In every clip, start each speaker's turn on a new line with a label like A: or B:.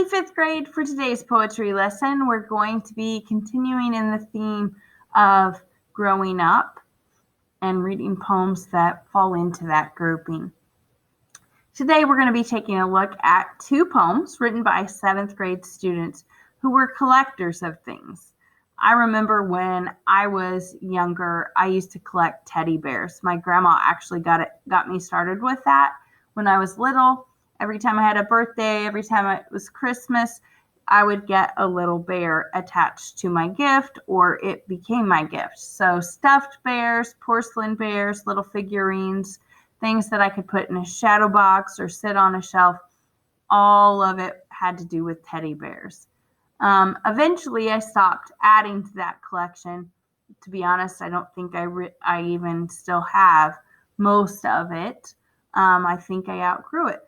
A: In fifth grade, for today's poetry lesson, we're going to be continuing in the theme of growing up and reading poems that fall into that grouping. Today, we're going to be taking a look at two poems written by seventh grade students who were collectors of things. I remember when I was younger, I used to collect teddy bears. My grandma actually got me started with that when I was little. Every time I had a birthday, every time it was Christmas, I would get a little bear attached to my gift, or it became my gift. So stuffed bears, porcelain bears, little figurines, things that I could put in a shadow box or sit on a shelf, all of it had to do with teddy bears. Eventually, I stopped adding to that collection. To be honest, I don't think I even still have most of it. I think I outgrew it.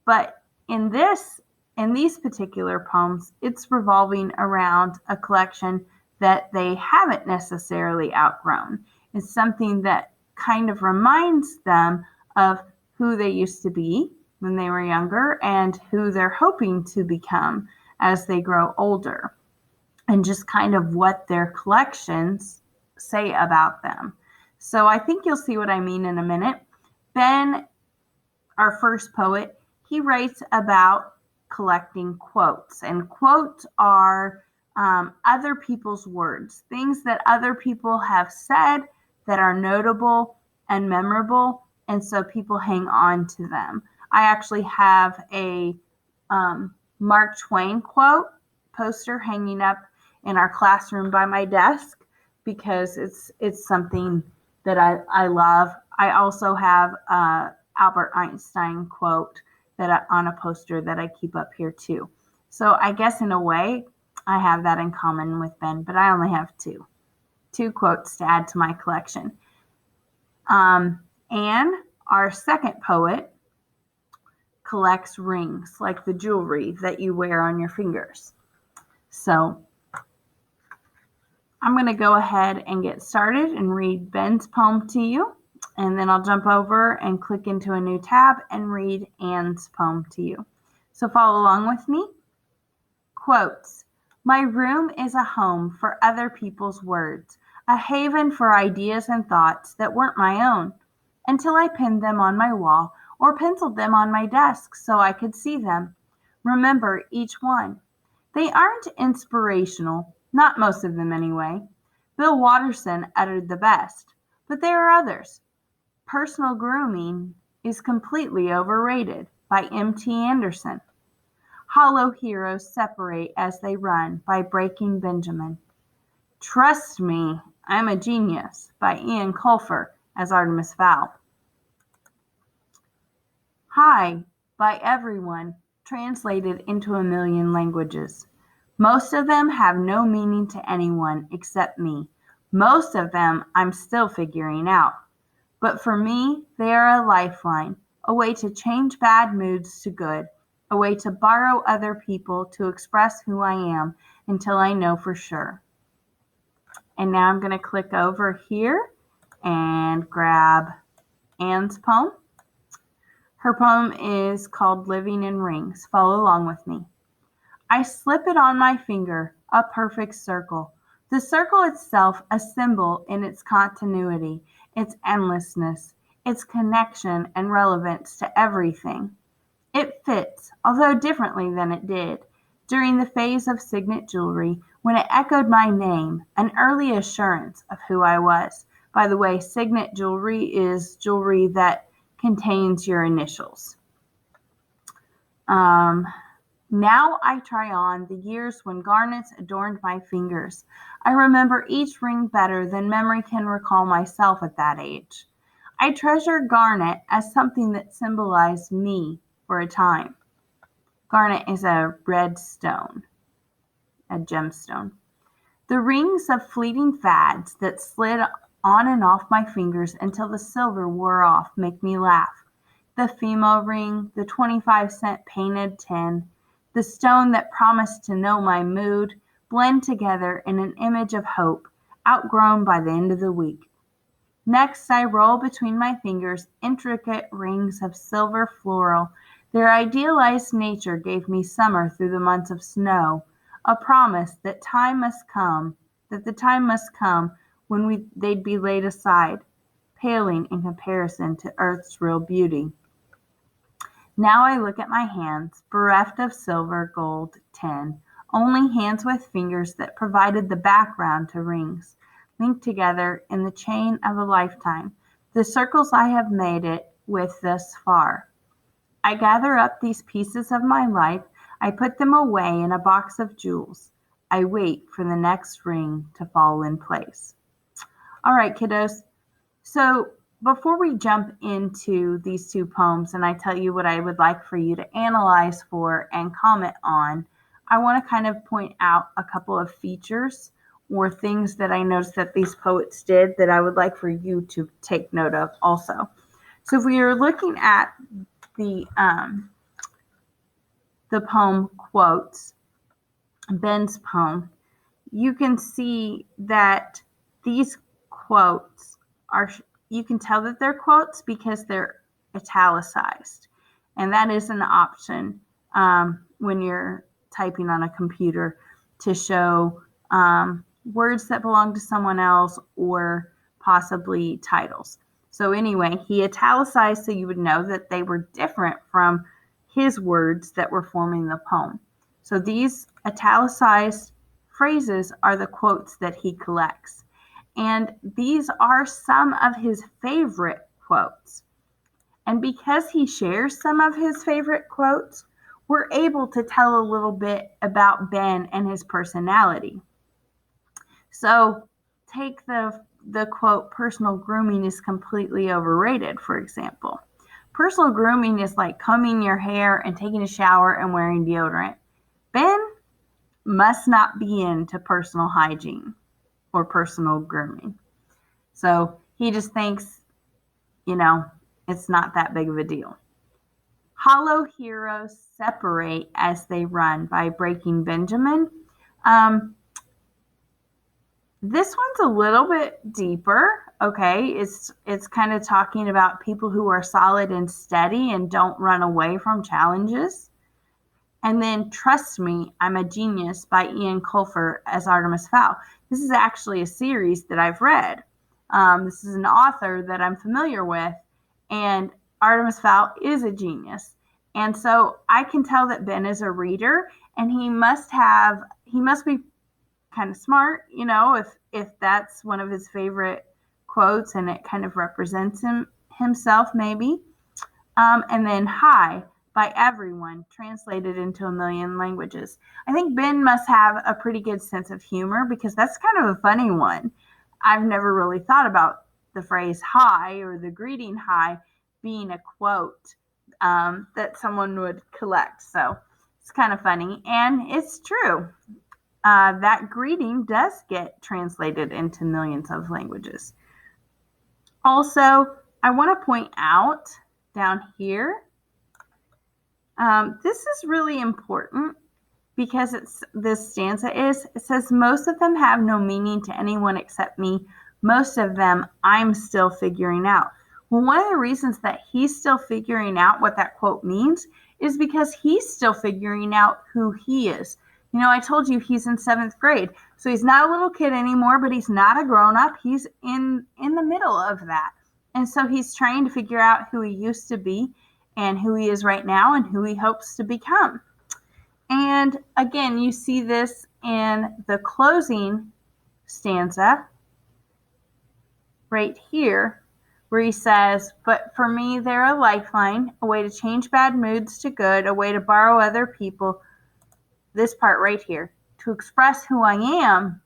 A: But in these particular poems, it's revolving around a collection that they haven't necessarily outgrown. It's something that kind of reminds them of who they used to be when they were younger and who they're hoping to become as they grow older, and just kind of what their collections say about them. So I think you'll see what I mean in a minute. Ben, our first poet, he writes about collecting quotes, and quotes are other people's words, things that other people have said that are notable and memorable, and so people hang on to them. I actually have a Mark Twain quote poster hanging up in our classroom by my desk because it's something that I love. I also have Albert Einstein quote that on a poster that I keep up here too. So I guess in a way I have that in common with Ben, but I only have two quotes to add to my collection. Anne, our second poet, collects rings, like the jewelry that you wear on your fingers. So I'm going to go ahead and get started and read Ben's poem to you. And then I'll jump over and click into a new tab and read Anne's poem to you. So follow along with me. Quotes. My room is a home for other people's words, a haven for ideas and thoughts that weren't my own, until I pinned them on my wall or penciled them on my desk so I could see them. Remember each one. They aren't inspirational, not most of them anyway. Bill Watterson uttered the best, but there are others. Personal grooming is completely overrated by M.T. Anderson. Hollow heroes separate as they run by Breaking Benjamin. Trust Me, I'm a Genius by Ian Colfer as Artemis Fowl. Hi by Everyone, translated into a million languages. Most of them have no meaning to anyone except me. Most of them I'm still figuring out. But for me, they are a lifeline, a way to change bad moods to good, a way to borrow other people to express who I am until I know for sure. And now I'm going to click over here and grab Anne's poem. Her poem is called Living in Rings. Follow along with me. I slip it on my finger, a perfect circle. The circle itself a symbol in its continuity, its endlessness, its connection and relevance to everything. It fits, although differently than it did, during the phase of signet jewelry when it echoed my name, an early assurance of who I was. By the way, signet jewelry is jewelry that contains your initials. Now I try on the years when garnets adorned my fingers. I remember each ring better than memory can recall myself at that age. I treasure garnet as something that symbolized me for a time. Garnet is a red stone, a gemstone. The rings of fleeting fads that slid on and off my fingers until the silver wore off make me laugh. The Fimo ring, the 25-cent painted tin, the stone that promised to know my mood, blend together in an image of hope, outgrown by the end of the week. Next, I roll between my fingers intricate rings of silver floral Their idealized nature gave me summer through the months of snow, a promise that the time must come when they'd be laid aside, paling in comparison to earth's real beauty. Now I look at my hands, bereft of silver, gold, tin, only hands with fingers that provided the background to rings, linked together in the chain of a lifetime, the circles I have made it with thus far. I gather up these pieces of my life, I put them away in a box of jewels. I wait for the next ring to fall in place. All right, kiddos. So before we jump into these two poems and I tell you what I would like for you to analyze for and comment on, I want to kind of point out a couple of features or things that I noticed that these poets did that I would like for you to take note of also. So if we are looking at the poem Quotes, Ben's poem, you can see that these quotes you can tell that they're quotes because they're italicized. And that is an option when you're typing on a computer to show words that belong to someone else or possibly titles. So anyway, he italicized so you would know that they were different from his words that were forming the poem. So these italicized phrases are the quotes that he collects. And these are some of his favorite quotes. And because he shares some of his favorite quotes, we're able to tell a little bit about Ben and his personality. So take the quote, personal grooming is completely overrated, for example. Personal grooming is like combing your hair and taking a shower and wearing deodorant. Ben must not be into personal hygiene or personal grooming. So he just thinks, it's not that big of a deal. Hollow heroes separate as they run by Breaking Benjamin. This one's a little bit deeper, okay? It's kind of talking about people who are solid and steady and don't run away from challenges. And then Trust Me, I'm a Genius by Ian Colfer as Artemis Fowl. This is actually a series that I've read. This is an author that I'm familiar with, and Artemis Fowl is a genius. And so I can tell that Ben is a reader, and he must be kind of smart, if that's one of his favorite quotes and it kind of represents himself maybe. And then Hi by Everyone, translated into a million languages. I think Ben must have a pretty good sense of humor because that's kind of a funny one. I've never really thought about the phrase hi or the greeting hi being a quote that someone would collect. So it's kind of funny. And it's true. That greeting does get translated into millions of languages. Also, I want to point out down here, this is really important because this stanza it says, most of them have no meaning to anyone except me. Most of them I'm still figuring out. Well, one of the reasons that he's still figuring out what that quote means is because he's still figuring out who he is. I told you he's in 7th grade, so he's not a little kid anymore, but he's not a grown-up. He's in the middle of that. And so he's trying to figure out who he used to be and who he is right now and who he hopes to become. And again, you see this in the closing stanza right here, where he says, but for me, they're a lifeline, a way to change bad moods to good, a way to borrow other people. This part right here, to express who I am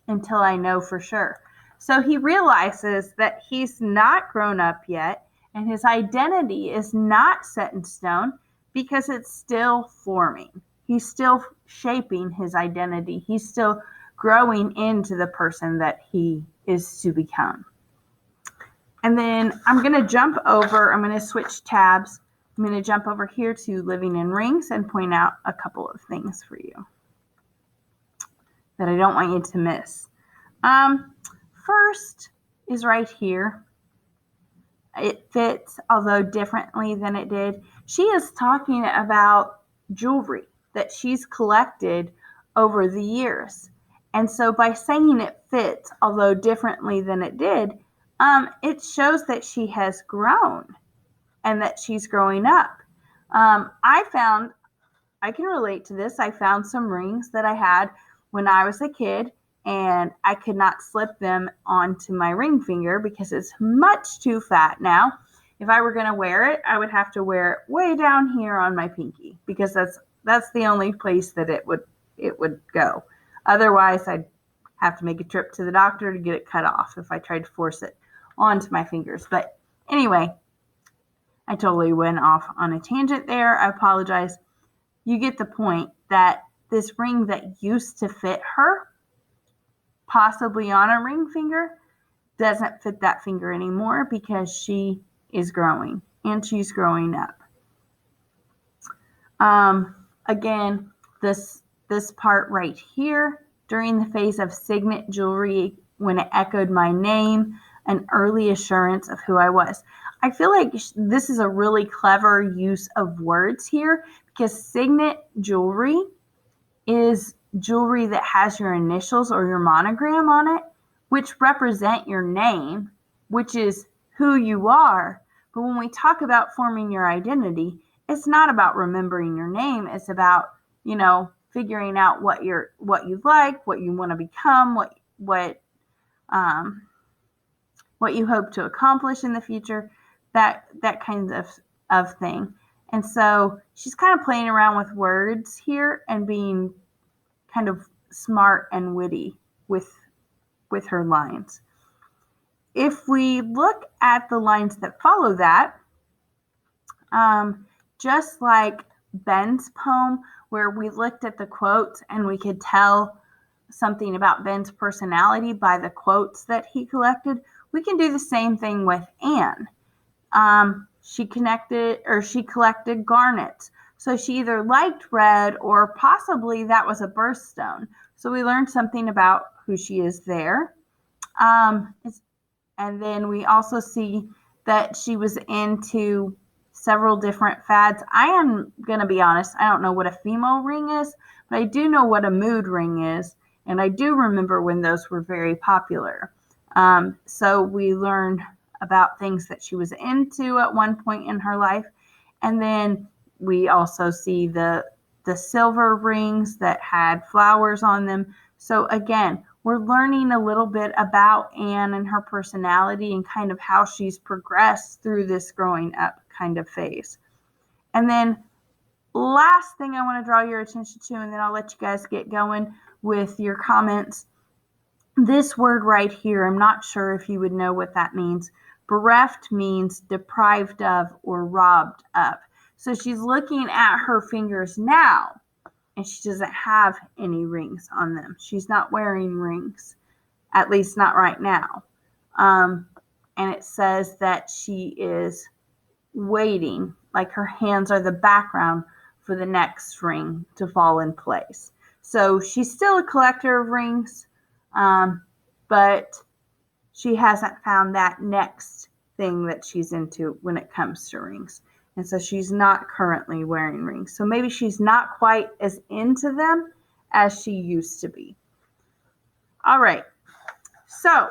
A: until I know for sure. So he realizes that he's not grown up yet and his identity is not set in stone because it's still forming. He's still shaping his identity. He's still growing into the person that he is to become. And then I'm going to switch tabs. I'm going to jump over here to Living in Rings and point out a couple of things for you that I don't want you to miss. First is right here. It fits, although differently than it did. She is talking about jewelry that she's collected over the years. And so by saying it fits, although differently than it did, it shows that she has grown and that she's growing up. I can relate to this. I found some rings that I had when I was a kid, and I could not slip them onto my ring finger because it's much too fat now. If I were going to wear it, I would have to wear it way down here on my pinky because that's the only place that it would go. Otherwise, I'd have to make a trip to the doctor to get it cut off if I tried to force it onto my fingers. But anyway, I totally went off on a tangent there. I apologize. You get the point that this ring that used to fit her, possibly on a ring finger, doesn't fit that finger anymore because she is growing and she's growing up. Again, this part right here, during the phase of signet jewelry, when it echoed my name, an early assurance of who I was. I feel like this is a really clever use of words here because signet jewelry is jewelry that has your initials or your monogram on it, which represent your name, which is who you are. But when we talk about forming your identity, it's not about remembering your name. It's about, figuring out what you like, what you want to become, what you hope to accomplish in the future, that kind of thing. And so she's kind of playing around with words here and being kind of smart and witty with her lines. If we look at the lines that follow that, just like Ben's poem, where we looked at the quotes and we could tell something about Ben's personality by the quotes that he collected, we can do the same thing with Anne. She collected garnets. So she either liked red or possibly that was a birthstone. So we learned something about who she is there. And then we also see that she was into several different fads. I am going to be honest, I don't know what a female ring is, but I do know what a mood ring is. And I do remember when those were very popular. So we learned about things that she was into at one point in her life. And then we also see the silver rings that had flowers on them. So again, we're learning a little bit about Anne and her personality and kind of how she's progressed through this growing up kind of phase. And then last thing I want to draw your attention to, and then I'll let you guys get going with your comments. This word right here, I'm not sure if you would know what that means. Bereft means deprived of or robbed of. So she's looking at her fingers now, and she doesn't have any rings on them. She's not wearing rings, at least not right now. And it says that she is waiting, like her hands are the background for the next ring to fall in place. So she's still a collector of rings, but she hasn't found that next thing that she's into when it comes to rings. And so she's not currently wearing rings. So maybe she's not quite as into them as she used to be. All right. So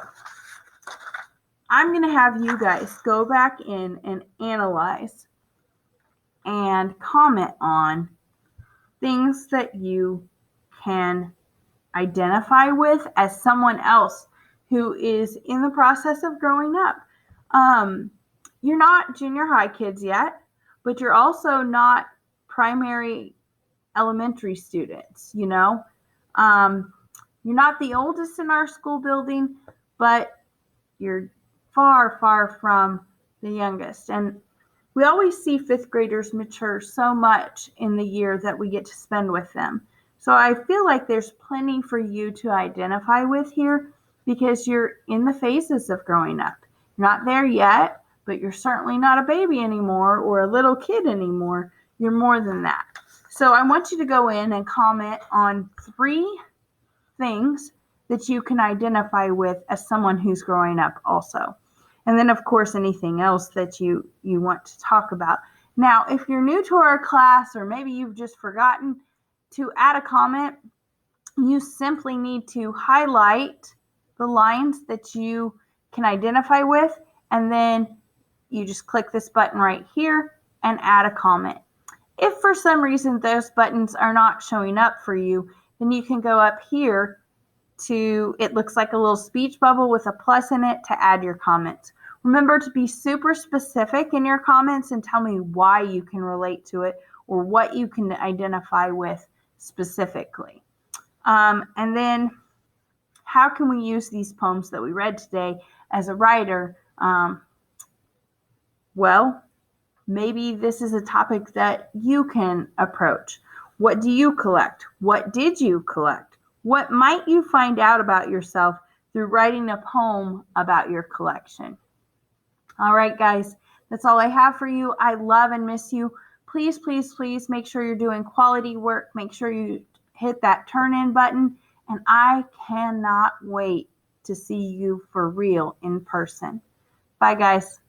A: I'm going to have you guys go back in and analyze and comment on things that you can identify with as someone else who is in the process of growing up. You're not junior high kids yet, but you're also not primary elementary students, You're not the oldest in our school building, but you're far, far from the youngest. And we always see fifth graders mature so much in the year that we get to spend with them. So I feel like there's plenty for you to identify with here because you're in the phases of growing up. You're not there yet, but you're certainly not a baby anymore or a little kid anymore. You're more than that. So I want you to go in and comment on 3 things that you can identify with as someone who's growing up also. And then, of course, anything else that you want to talk about. Now, if you're new to our class, or maybe you've just forgotten to add a comment, you simply need to highlight the lines that you can identify with, and then you just click this button right here and add a comment. If for some reason those buttons are not showing up for you, then you can go up here to, it looks like a little speech bubble with a plus in it, to add your comments. Remember to be super specific in your comments and tell me why you can relate to it or what you can identify with specifically. And then how can we use these poems that we read today as a writer? Well, maybe this is a topic that you can approach. What do you collect? What did you collect? What might you find out about yourself through writing a poem about your collection? All right, guys, that's all I have for you. I love and miss you. Please, please, please make sure you're doing quality work. Make sure you hit that turn in button. And I cannot wait to see you for real in person. Bye, guys.